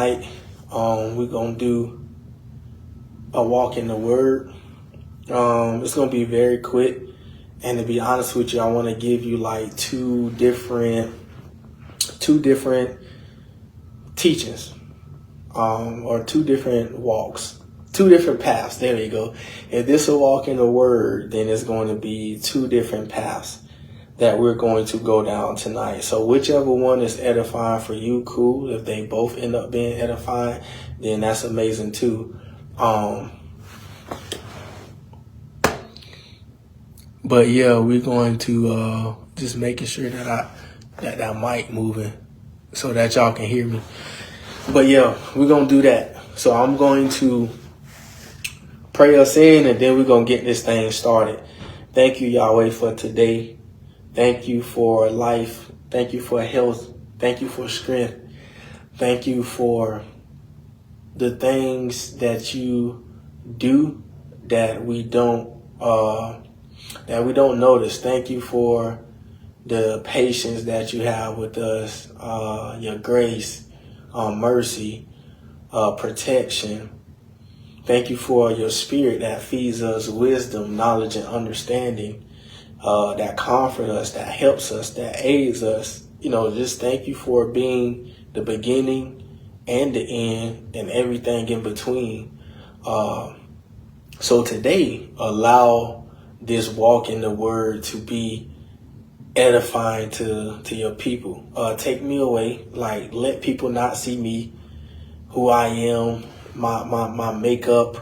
tonight. We're going to do a walk in the Word. It's going to be very quick. And to be honest with you, I want to give you like two different teachings, or two different walks, two different paths. There you go. If this is a walk in the Word, then it's going to be two different paths that we're going to go down tonight. So whichever one is edifying for you, cool. If they both end up being edifying, then that's amazing too. But yeah, we're going to just making sure that that mic moving so that y'all can hear me. But yeah, we're going to do that. So I'm going to pray us in, and then we're going to get this thing started. Thank you, Yahweh, for today. Thank you for life. Thank you for health. Thank you for strength. Thank you for the things that you do that we don't notice. Thank you for the patience that you have with us, your grace, mercy, protection. Thank you for your spirit that feeds us wisdom, knowledge, and understanding, that comforts us, that helps us, that aids us. Just thank you for being the beginning and the end and everything in between. So today, allow this walk in the Word to be edifying to your people. Take me away. Like, let people not see me, who I am, my makeup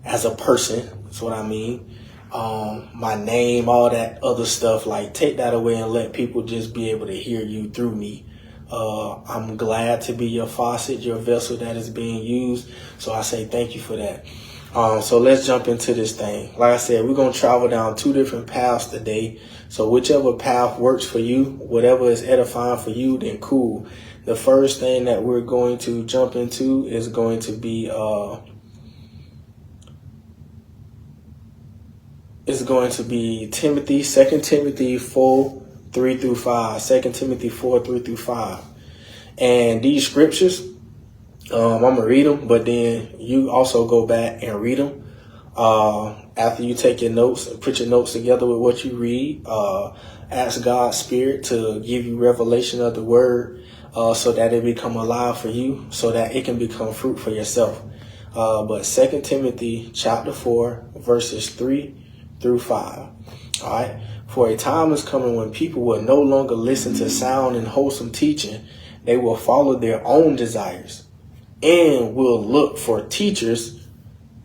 as a person. That's what I mean. My name, all that other stuff. Like, take that away and let people just be able to hear you through me. I'm glad to be your faucet, your vessel that is being used. So I say thank you for that. So let's jump into this thing. Like I said, we're going to travel down two different paths today. So whichever path works for you, whatever is edifying for you, then cool. The first thing that we're going to jump into is going to be, Timothy, 2 Timothy 4, 3 through 5. 2 Timothy 4, 3 through 5. And these scriptures, I'm going to read them, but then you also go back and read them. After you take your notes and put your notes together with what you read, ask God's Spirit to give you revelation of the Word, so that it become alive for you, so that it can become fruit for yourself. But 2 Timothy chapter 4, verses 3 through 5. All right. For a time is coming when people will no longer listen to sound and wholesome teaching. They will follow their own desires and will look for teachers,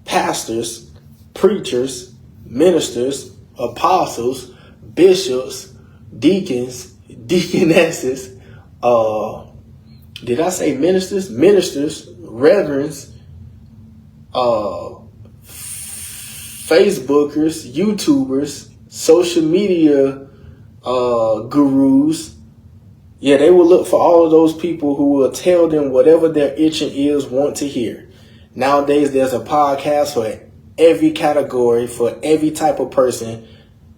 pastors, preachers, ministers, apostles, bishops, deacons, deaconesses. Did I say ministers? Ministers, reverends, Facebookers, YouTubers, social media gurus. Yeah, they will look for all of those people who will tell them whatever their itching ears want to hear. Nowadays, there's a podcast for every category, for every type of person.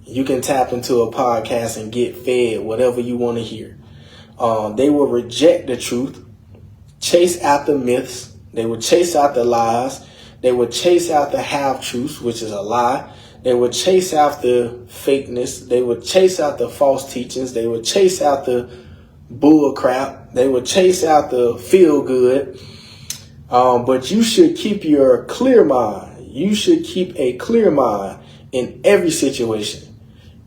You can tap into a podcast and get fed whatever you want to hear. They will reject the truth, chase after myths. They will chase after lies. They will chase after half-truths, which is a lie. They will chase after fakeness. They will chase after false teachings. They will chase after bull crap. They will chase after feel good. But you should keep your clear mind. You should keep a clear mind in every situation.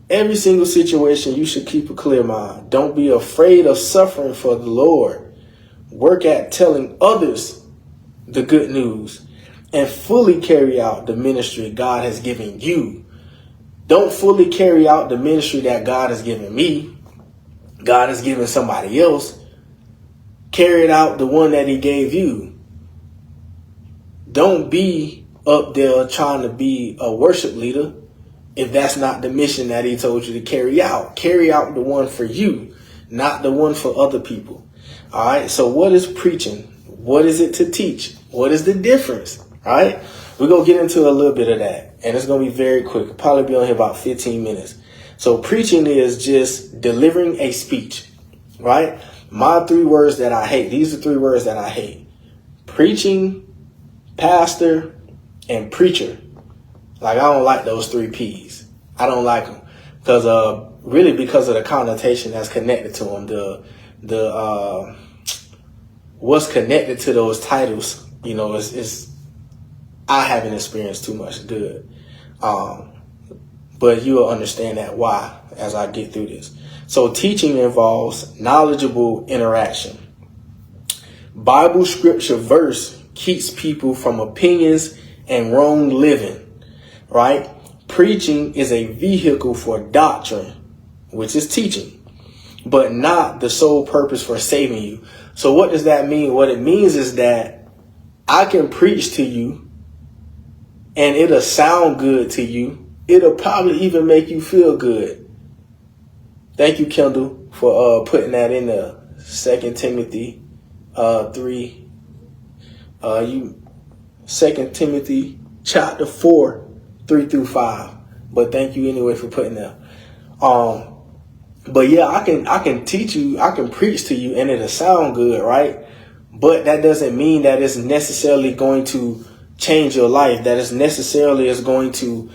Every single situation, you should keep a clear mind. Don't be afraid of suffering for the Lord. Work at telling others the good news and fully carry out the ministry God has given you. Don't fully carry out the ministry that God has given me. God has given somebody else. Carry it out the one that he gave you. Don't be up there trying to be a worship leader if that's not the mission that he told you to carry out. Carry out the one for you, not the one for other people. All right. So what is preaching? What is it to teach? What is the difference? All right. We're going to get into a little bit of that, and it's going to be very quick. It'll probably be on here about 15 minutes. So preaching is just delivering a speech, right? My 3 words that I hate. These are 3 words that I hate. Preaching, pastor, and preacher. Like, I don't like those 3 P's. I don't like them really because of the connotation that's connected to them. The what's connected to those titles, is I haven't experienced too much good. But you'll understand that why as I get through this. So teaching involves knowledgeable interaction. Bible scripture verse keeps people from opinions and wrong living, right? Preaching is a vehicle for doctrine, which is teaching, but not the sole purpose for saving you. So what does that mean? What it means is that I can preach to you and it'll sound good to you. It'll probably even make you feel good. Thank you, Kendall, for putting that in there. 2 Timothy 3. 2 Timothy chapter 4, 3 through 5. But thank you anyway for putting that. But yeah, I can teach you, I can preach to you, and it'll sound good, right? But that doesn't mean that it's necessarily going to change your life. That is necessarily is going to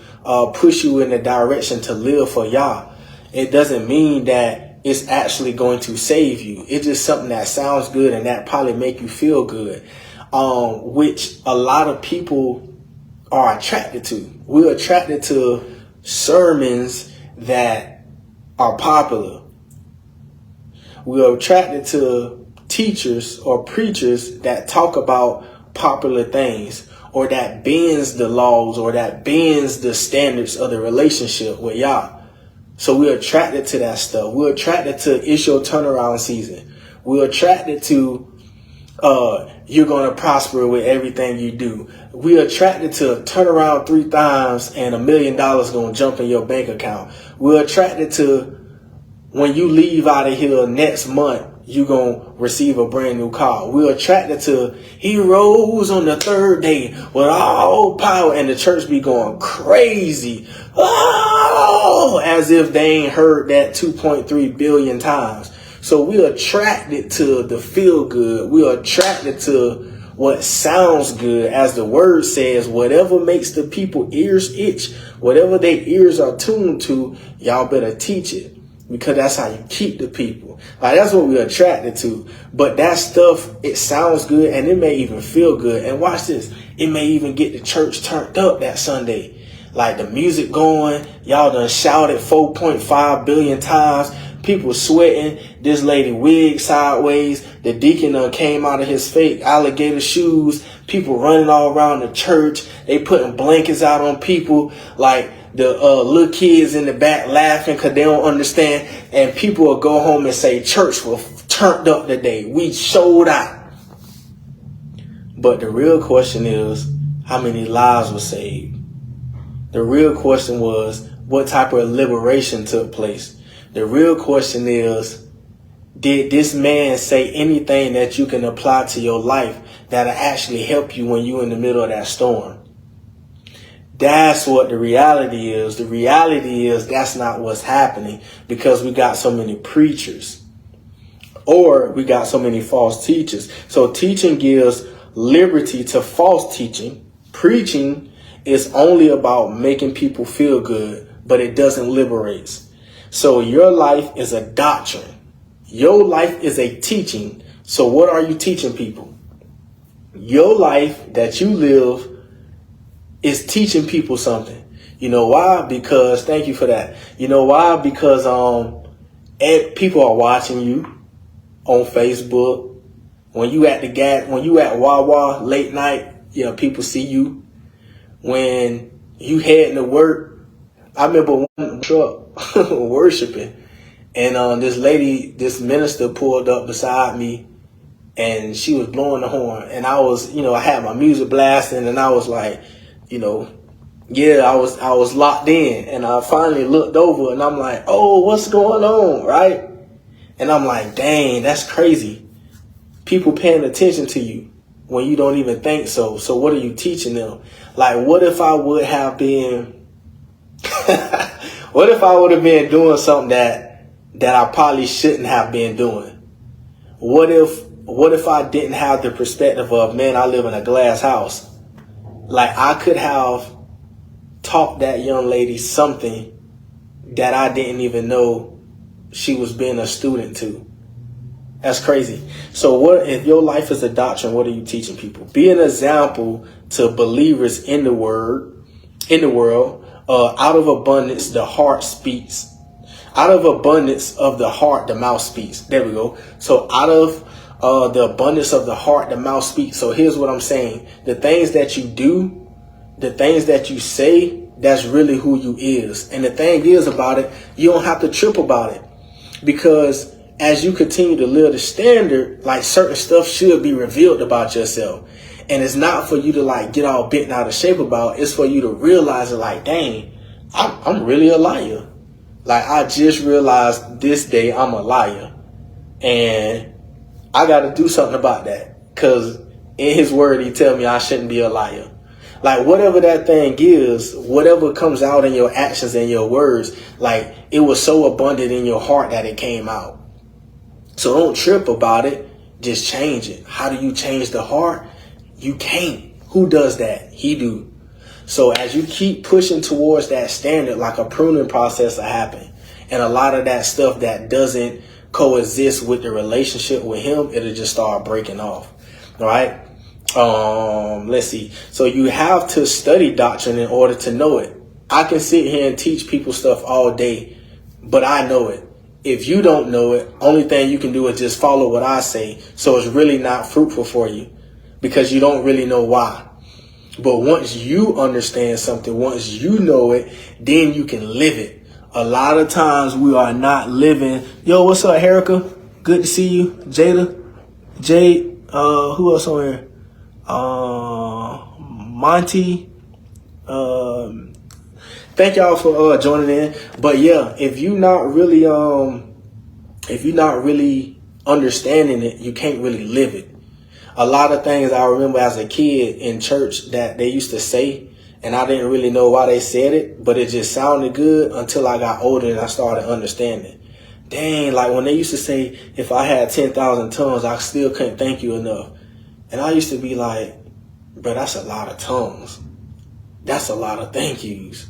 push you in the direction to live for Yah. It doesn't mean that it's actually going to save you. It's just something that sounds good and that probably make you feel good, which a lot of people are attracted to. We're attracted to sermons that are popular. We're attracted to teachers or preachers that talk about popular things, or that bends the laws, or that bends the standards of the relationship with Yah. So we're attracted to that stuff. We're attracted to it's your turnaround season. We're attracted to you're going to prosper with everything you do. We're attracted to turn around 3 times and $1 million going to jump in your bank account. We're attracted to when you leave out of here next month, you're going to receive a brand new car. We're attracted to he rose on the 3rd day with all power, and the church be going crazy. Oh, as if they ain't heard that 2.3 billion times. So we're attracted to the feel good. We're attracted to what sounds good. As the word says, whatever makes the people ears itch, whatever their ears are tuned to, y'all better teach it. Because that's how you keep the people. Like, that's what we're attracted to. But that stuff, it sounds good and it may even feel good. And watch this. It may even get the church turned up that Sunday. Like the music going. Y'all done shouted 4.5 billion times. People sweating. This lady wig sideways. The deacon done came out of his fake alligator shoes. People running all around the church. They putting blankets out on people. Like, the little kids in the back laughing because they don't understand. And people will go home and say, church was turned up today. We showed out. But the real question is, how many lives were saved? The real question was, what type of liberation took place? The real question is, did this man say anything that you can apply to your life that'll actually help you when you're in the middle of that storm? That's what the reality is. The reality is that's not what's happening, because we got so many preachers, or we got so many false teachers. So teaching gives liberty to false teaching. Preaching is only about making people feel good, but it doesn't liberate. So your life is a doctrine. Your life is a teaching. So what are you teaching people? Your life that you live is teaching people something. You know why? Because, thank you for that. You know why? Because people are watching you on Facebook. When you at Wawa late night, people see you. When you heading to work, I remember one truck worshiping, and this minister pulled up beside me, and she was blowing the horn, and I was, I had my music blasting, and I was like, I was locked in, and I finally looked over and I'm like, oh, what's going on? Right. And I'm like, dang, that's crazy. People paying attention to you when you don't even think so. So what are you teaching them? Like, what if I would have been, what if I would have been doing something that I probably shouldn't have been doing? What if what if I didn't have the perspective of, man, I live in a glass house? Like, I could have taught that young lady something that I didn't even know she was being a student to. That's crazy. So what if your life is a doctrine? What are you teaching people? Be an example to believers in the world. Out of abundance, the heart speaks. Out of abundance of the heart, the mouth speaks. There we go. So out of the abundance of the heart, the mouth speaks. So here's what I'm saying. The things that you do, the things that you say, that's really who you is. And the thing is about it, you don't have to trip about it. Because as you continue to live the standard, like, certain stuff should be revealed about yourself. And it's not for you to like get all bent out of shape about. It's for you to realize it, like, dang, I'm really a liar. Like, I just realized this day I'm a liar. And I got to do something about that. Because in his word, he tell me I shouldn't be a liar. Like, whatever that thing is, whatever comes out in your actions and your words, like, it was so abundant in your heart that it came out. So don't trip about it. Just change it. How do you change the heart? You can't. Who does that? He do. So as you keep pushing towards that standard, like, a pruning process will happen. And a lot of that stuff that doesn't coexist with the relationship with him, it'll just start breaking off. All right. Let's see. So you have to study doctrine in order to know it. I can sit here and teach people stuff all day, but I know it. If you don't know it, only thing you can do is just follow what I say. So it's really not fruitful for you because you don't really know why. But once you understand something, once you know it, then you can live it. A lot of times we are not living. Yo, what's up, Erica? Good to see you. Jada, Jade, who else on here? Monty. Thank y'all for joining in. But yeah, if you're not really understanding it, you can't really live it. A lot of things I remember as a kid in church that they used to say, and I didn't really know why they said it, but it just sounded good until I got older and I started understanding. Dang, like when they used to say, if I had 10,000 tongues, I still couldn't thank you enough. And I used to be like, bro, that's a lot of tongues. That's a lot of thank yous.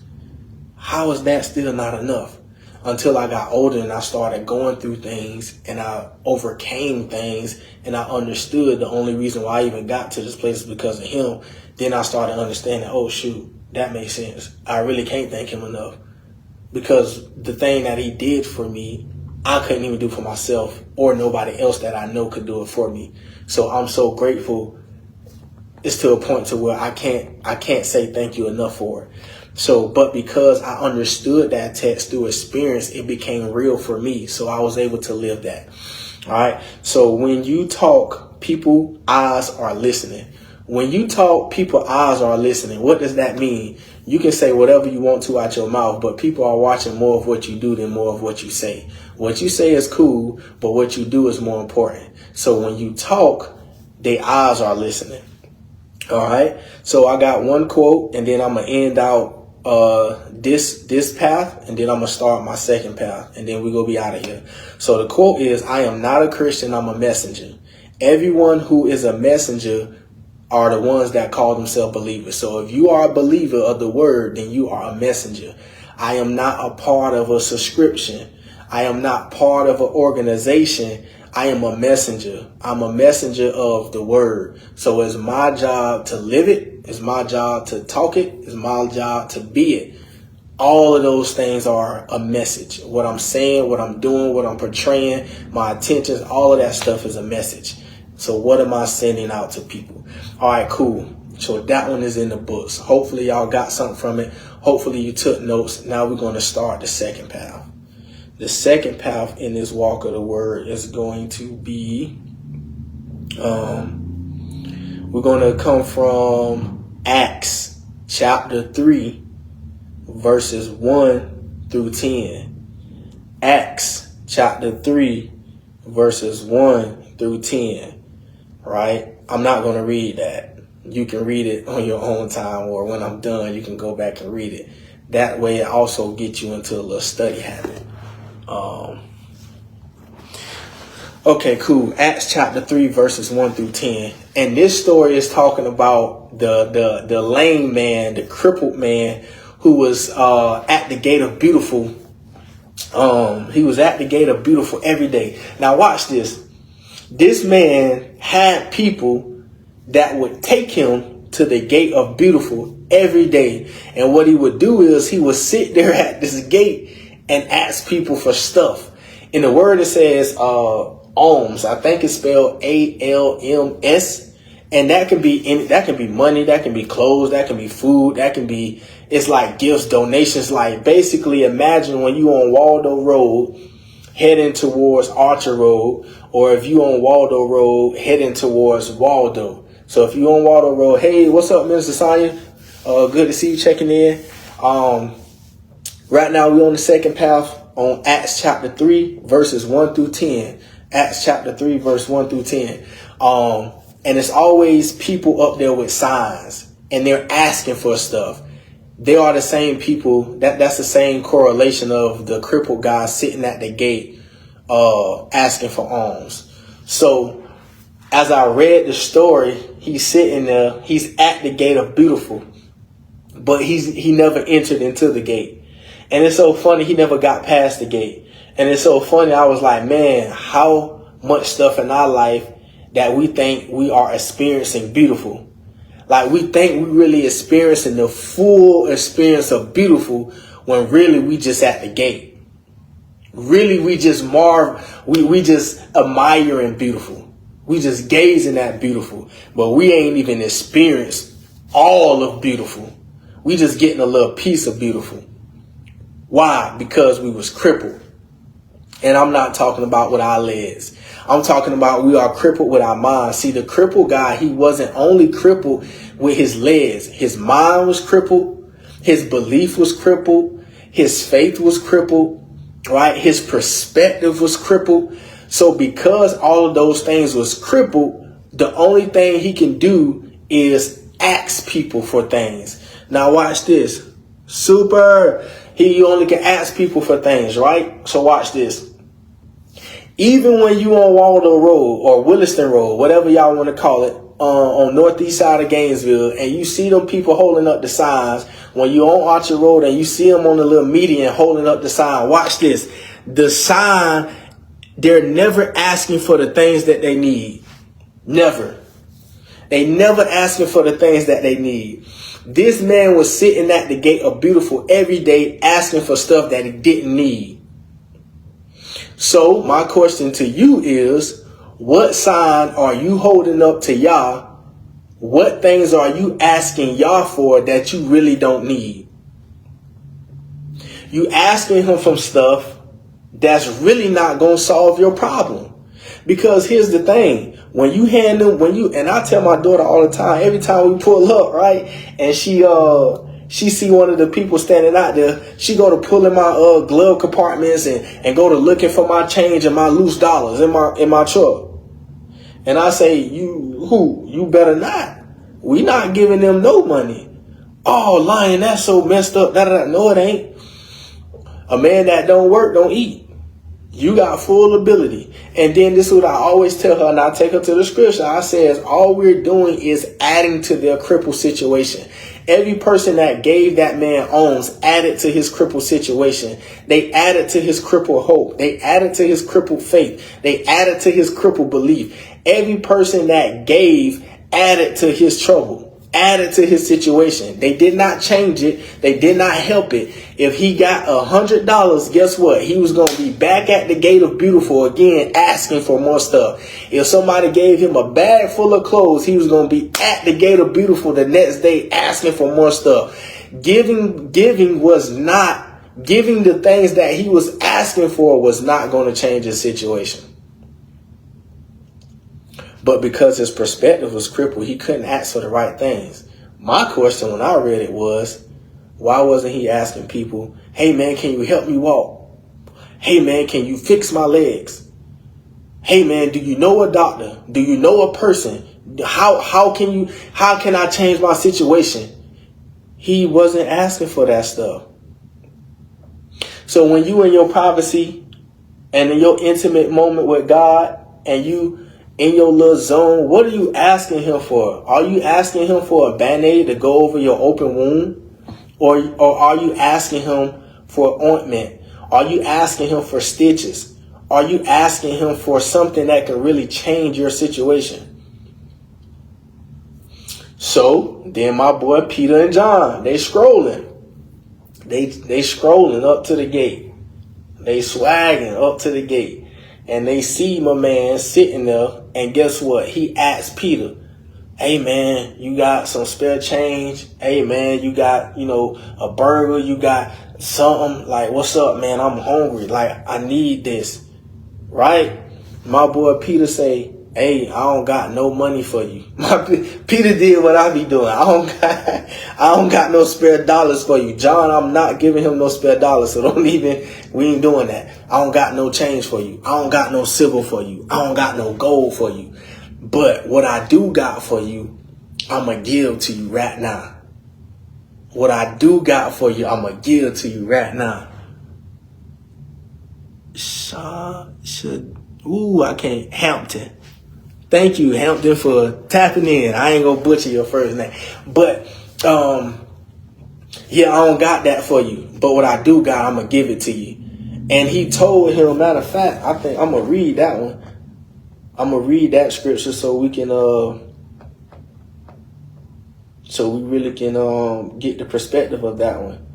How is that still not enough? Until I got older and I started going through things and I overcame things and I understood the only reason why I even got to this place is because of him. Then I started understanding, oh shoot, that makes sense. I really can't thank him enough because the thing that he did for me, I couldn't even do for myself or nobody else that I know could do it for me. So I'm so grateful. It's to a point to where I can't say thank you enough for it. So, but because I understood that text through experience, it became real for me. So I was able to live that. All right. So when you talk, people eyes are listening. When you talk, people eyes are listening. What does that mean? You can say whatever you want to out your mouth, but people are watching more of what you do than more of what you say. What you say is cool, but what you do is more important. So when you talk, their eyes are listening. All right. So I got one quote and then I'm going to end out this path, and then I'm gonna start my second path, and then we're gonna be out of here. So the quote is, I am not a Christian, I'm a messenger. Everyone who is a messenger are the ones that call themselves believers. So if you are a believer of the word, then you are a messenger. I am not a part of a subscription. I am not part of an organization. I am a messenger. I'm a messenger of the word. So it's my job to live it. It's my job to talk it. It's my job to be it. All of those things are a message. What I'm saying, what I'm doing, what I'm portraying, my intentions, all of that stuff is a message. So what am I sending out to people? All right, cool. So that one is in the books. Hopefully y'all got something from it. Hopefully you took notes. Now we're going to start the second path. The second path in this walk of the word is going to be, we're going to come from Acts chapter 3, verses 1 through 10. Acts chapter 3, verses 1 through 10. Right? I'm not going to read that. You can read it on your own time, or when I'm done, you can go back and read it. That way it also gets you into a little study habit. Okay, cool. Acts chapter 3, verses 1 through 10. And this story is talking about the lame man, the crippled man who was at the gate of beautiful. He was at the gate of beautiful every day. Now watch this. This man had people that would take him to the gate of beautiful every day. And what he would do is he would sit there at this gate and ask people for stuff. In the word, it says alms. I think it's spelled ALMS. And that can be money, that can be clothes, that can be food, it's like gifts, donations. Like basically imagine when you on Waldo Road heading towards Archer Road, or if you on Waldo Road heading towards Waldo. So if you on Waldo Road, hey, what's up, Minister Sonia? Good to see you checking in. Right now we're on the second path on Acts chapter 3, verses 1 through 10. Acts chapter 3, verse 1 through 10. And it's always people up there with signs, and they're asking for stuff. They are the same people. That's the same correlation of the crippled guy sitting at the gate, asking for alms. So as I read the story, he's sitting there, he's at the gate of beautiful, but he never entered into the gate. And it's so funny, he never got past the gate. And it's so funny, I was like, man, how much stuff in our life that we think we are experiencing beautiful. Like we think we really experiencing the full experience of beautiful when really we just at the gate. Really, we just we just admiring beautiful. We just gazing at beautiful, but we ain't even experienced all of beautiful. We just getting a little piece of beautiful. Why? Because we was crippled. And I'm not talking about with our legs. I'm talking about we are crippled with our minds. See, the crippled guy, he wasn't only crippled with his legs. His mind was crippled. His belief was crippled. His faith was crippled, right? His perspective was crippled. So because all of those things was crippled, the only thing he can do is ask people for things. Now watch this. Super. He only can ask people for things, right? So watch this. Even when you on Waldo Road or Williston Road, whatever y'all want to call it, on northeast side of Gainesville, and you see them people holding up the signs, when you on Archer Road and you see them on the little median holding up the sign, watch this. The sign, they're never asking for the things that they need. Never. They never asking for the things that they need. This man was sitting at the gate of beautiful every day asking for stuff that he didn't need. So my question to you is, what sign are you holding up to Yah? What things are you asking Yah for that you really don't need? You asking him for stuff that's really not going to solve your problem. Because here's the thing, and I tell my daughter all the time, every time we pull up, right, and she see one of the people standing out there, she go to pulling my glove compartments and go to looking for my change and my loose dollars in my truck. And I say, you better not. We not giving them no money. Oh, Lion, that's so messed up. No, it ain't. A man that don't work don't eat. You got full ability. And then this is what I always tell her, and I take her to the scripture. I says, all we're doing is adding to their crippled situation. Every person that gave that man alms added to his crippled situation. They added to his crippled hope. They added to his crippled faith. They added to his crippled belief. Every person that gave added to his trouble, added to his situation. They did not change it. They did not help it. If he got $100, guess what? He was going to be back at the gate of beautiful again, asking for more stuff. If somebody gave him a bag full of clothes, he was going to be at the gate of beautiful the next day, asking for more stuff. Giving the things that he was asking for was not going to change his situation. But because his perspective was crippled, he couldn't ask for the right things. My question when I read it was, why wasn't he asking people, hey man, can you help me walk? Hey man, can you fix my legs? Hey man, do you know a doctor? Do you know a person? How can I change my situation? He wasn't asking for that stuff. So when you in your privacy and in your intimate moment with God, and you in your little zone, what are you asking him for? Are you asking him for a Band-Aid to go over your open wound? Or are you asking him for ointment? Are you asking him for stitches? Are you asking him for something that can really change your situation? So then my boy Peter and John, they scrolling. They scrolling up to the gate. They swagging up to the gate. And they see my man sitting there. And guess what? He asked Peter, hey man, you got some spare change? Hey man, you got, a burger? You got something? Like, what's up, man? I'm hungry. Like, I need this. Right? My boy Peter say, hey, I don't got no money for you. Peter did what I be doing. I don't got no spare dollars for you. John, I'm not giving him no spare dollars. So we ain't doing that. I don't got no change for you. I don't got no silver for you. I don't got no gold for you. But what I do got for you, I'm going to give to you right now. What I do got for you, I'm going to give to you right now. I can't. Hampton. Thank you, Hampton, for tapping in. I ain't gonna butcher your first name. But, yeah, I don't got that for you. But what I do got, I'm gonna give it to you. And he told him, matter of fact, I think I'm gonna read that one. I'm gonna read that scripture so we can, so we really can, get the perspective of that one.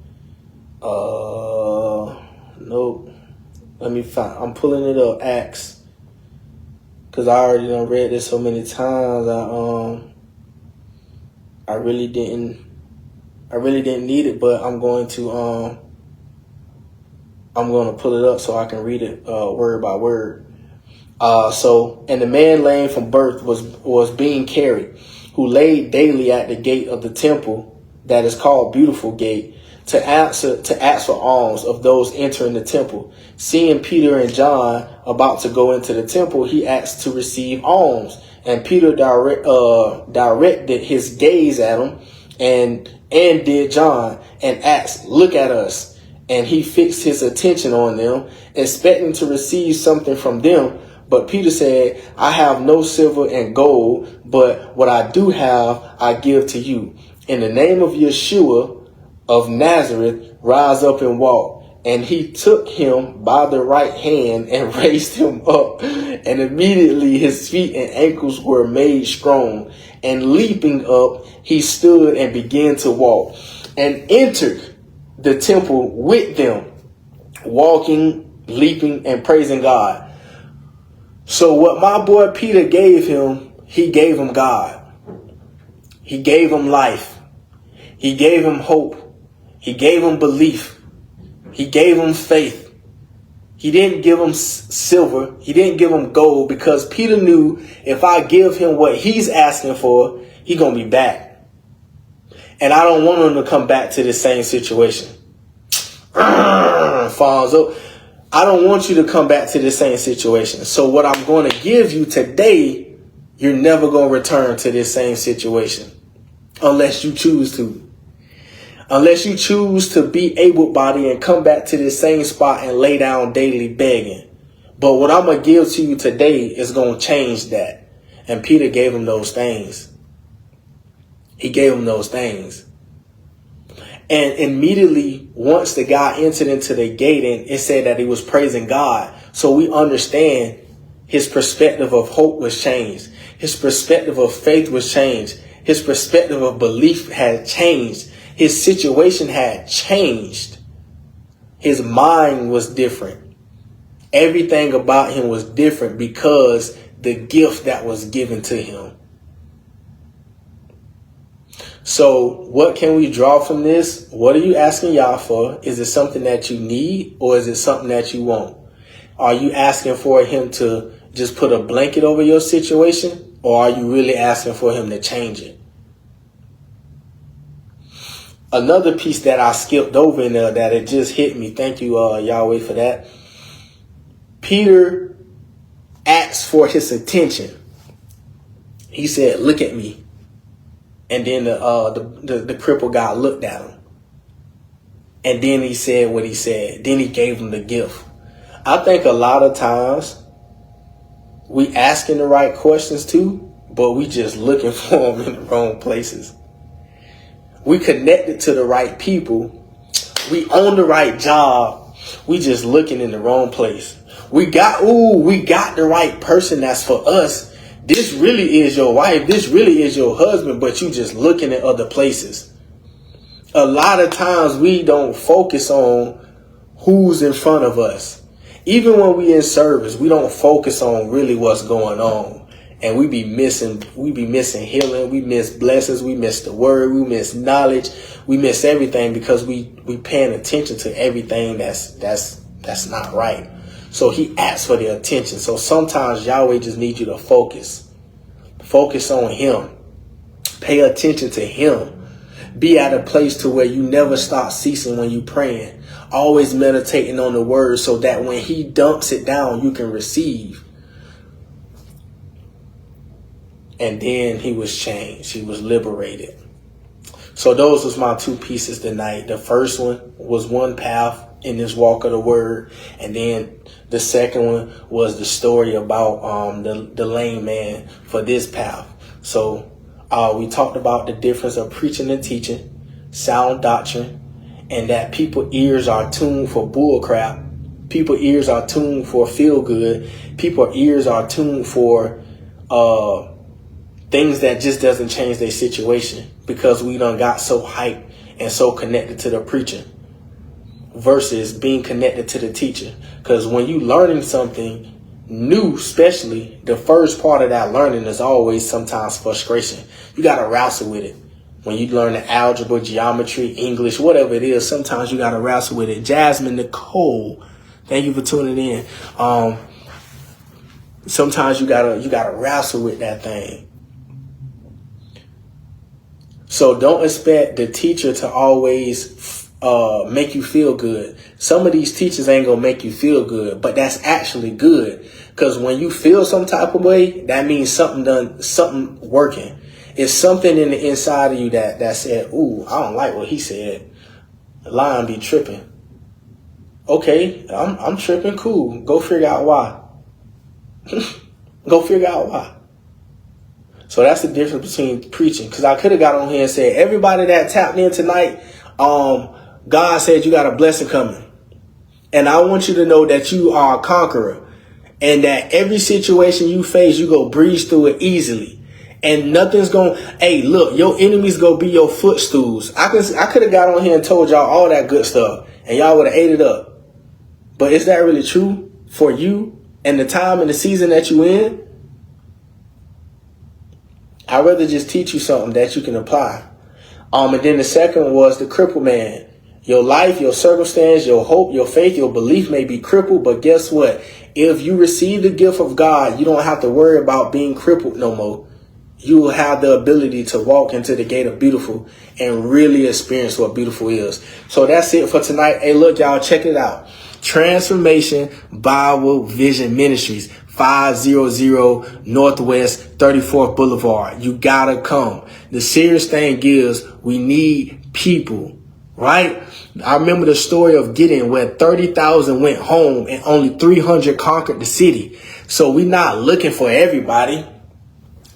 Nope. Let me find. I'm pulling it up. Acts. Cause I already done read this so many times. I really didn't need it, but I'm going to pull it up so I can read it word by word. And the man lame from birth was being carried, who laid daily at the gate of the temple that is called Beautiful Gate, to ask for alms of those entering the temple. Seeing Peter and John about to go into the temple, he asked to receive alms. And Peter directed his gaze at him, and did John, and asked, look at us. And he fixed his attention on them, expecting to receive something from them. But Peter said, I have no silver and gold, but what I do have, I give to you. In the name of Yeshua of Nazareth, rise up and walk. And he took him by the right hand and raised him up. And immediately his feet and ankles were made strong. And leaping up, he stood and began to walk, and entered the temple with them, walking, leaping, and praising God. So what my boy Peter gave him, he gave him God. He gave him life. He gave him hope. He gave him belief. He gave him faith. He didn't give him silver. He didn't give him gold, because Peter knew if I give him what he's asking for, he going to be back. And I don't want him to come back to the same situation. Fonzo, I don't want you to come back to the same situation. So what I'm going to give you today, you're never going to return to this same situation unless you choose to. Unless you choose to be able-bodied and come back to this same spot and lay down daily begging. But what I'm going to give to you today is going to change that. And Peter gave him those things. He gave him those things. And immediately, once the guy entered into the gate, and it said that he was praising God. So we understand his perspective of hope was changed. His perspective of faith was changed. His perspective of belief had changed. His situation had changed. His mind was different. Everything about him was different because the gift that was given to him. So what can we draw from this? What are you asking Yah for? Is it something that you need, or is it something that you want? Are you asking for him to just put a blanket over your situation, or are you really asking for him to change it? Another piece that I skipped over in there that it just hit me. Thank you, Yahweh, for that. Peter asked for his attention. He said, look at me. And then the crippled guy looked at him. And then he said what he said. Then he gave him the gift. I think a lot of times We asking the right questions too, but we just looking for them in the wrong places. We connected to the right people. We on the right job. We just looking in the wrong place. We got the right person that's for us. This really is your wife. This really is your husband, but you just looking at other places. A lot of times we don't focus on who's in front of us. Even when we in service, we don't focus on really what's going on. And we be missing healing, we miss blessings, we miss the word, we miss knowledge, we miss everything because we paying attention to everything that's not right. So he asks for the attention. So sometimes Yahweh just needs you to focus. Focus on him. Pay attention to him. Be at a place to where you never stop ceasing when you praying. Always meditating on the word so that when he dumps it down, you can receive. And then he was changed. He was liberated. So those was my two pieces tonight. The first one was one path in this walk of the word. And then the second one was the story about the lame man for this path. So we talked about the difference of preaching and teaching, sound doctrine, and that people's ears are tuned for bull crap. People's ears are tuned for feel good. People's ears are tuned for things that just doesn't change their situation because we done got so hyped and so connected to the preacher versus being connected to the teacher. Because when you learning something new, especially the first part of that learning is always sometimes frustration. You got to wrestle with it. When you learn the algebra, geometry, English, whatever it is, sometimes you got to wrestle with it. Jasmine Nicole, thank you for tuning in. Sometimes you gotta wrestle with that thing. So don't expect the teacher to always make you feel good. Some of these teachers ain't gonna make you feel good, but that's actually good. Because when you feel some type of way, that means something working. It's something in the inside of you that said, ooh, I don't like what he said. The lion be tripping. Okay, I'm tripping, cool. Go figure out why. Go figure out why. So that's the difference between preaching. Because I could have got on here and said, everybody that tapped in tonight, God said you got a blessing coming. And I want you to know that you are a conqueror. And that every situation you face, you go breeze through it easily. And nothing's going, hey, look, your enemies go be your footstools. I could have got on here and told y'all all that good stuff. And y'all would have ate it up. But is that really true for you and the time and the season that you in? I'd rather just teach you something that you can apply. And then the second one was the crippled man. Your life, your circumstance, your hope, your faith, your belief may be crippled, but guess what? If you receive the gift of God, you don't have to worry about being crippled no more. You will have the ability to walk into the gate of beautiful and really experience what beautiful is. So that's it for tonight. Hey, look, y'all, check it out. Transformation Bible Vision Ministries, 500 Northwest 34th Boulevard. You gotta come. The serious thing is we need people, right? I remember the story of Gideon where 30,000 went home and only 300 conquered the city. So we're not looking for everybody.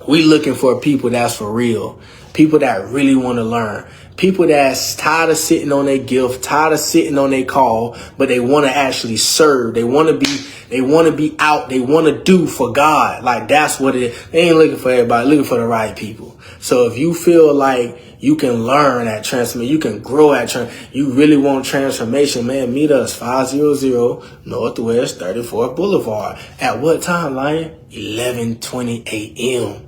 We looking for people that's for real. People that really want to learn. People that's tired of sitting on their gift, tired of sitting on their call, but they want to actually serve. They want to be out. They want to do for God. Like that's what it is. They ain't looking for everybody, looking for the right people. So if you feel like you can learn at transformation, you can grow at you really want transformation, man, meet us 500 Northwest 34th Boulevard. At what time, Lion? 11:20 a.m.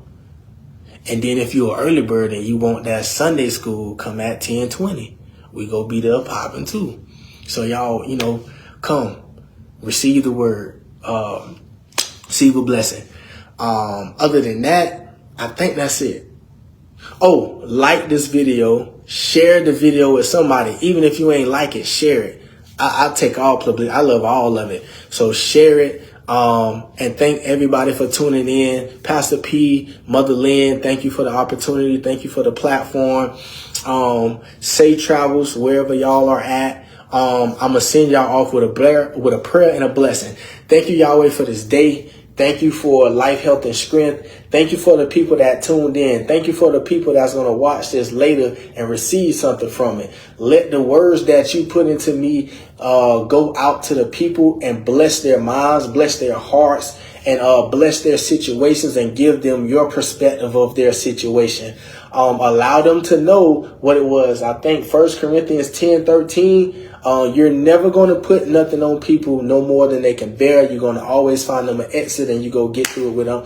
And then if you're an early bird and you want that Sunday school, come at 10:20. We go be there popping too. So y'all, come receive the word, receive a blessing. Other than that, I think that's it. Oh, like this video, share the video with somebody. Even if you ain't like it, share it. I take all public. I love all of it. So share it. And thank everybody for tuning in. Pastor P, Mother Lynn, thank you for the opportunity. Thank you for the platform. Safe travels wherever y'all are at. I'm going to send y'all off with a prayer and a blessing. Thank you, Yahweh, for this day. Thank you for life, health, and strength. Thank you for the people that tuned in. Thank you for the people that's going to watch this later and receive something from it. Let the words that you put into me go out to the people and bless their minds, bless their hearts, and bless their situations and give them your perspective of their situation. Allow them to know what it was. I think 1 Corinthians 10:13. You're never going to put nothing on people no more than they can bear. You're going to always find them an exit, and you go get through it with them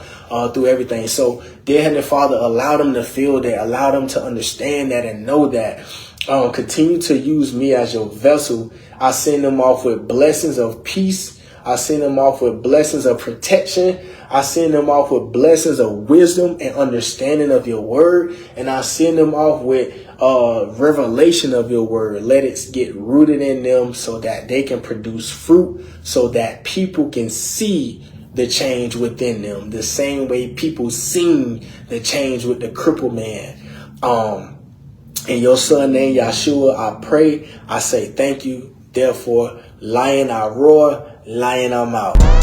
through everything. So, dear Heavenly Father, allow them to feel that, allow them to understand that and know that. Continue to use me as your vessel. I send them off with blessings of peace. I send them off with blessings of protection. I send them off with blessings of wisdom and understanding of your word. And I send them off with revelation of your word. Let it get rooted in them so that they can produce fruit, so that people can see the change within them, the same way people seen the change with the crippled man. In your son name, Yahshua, I pray. I say thank you. Therefore, lion I roar, lion I'm out.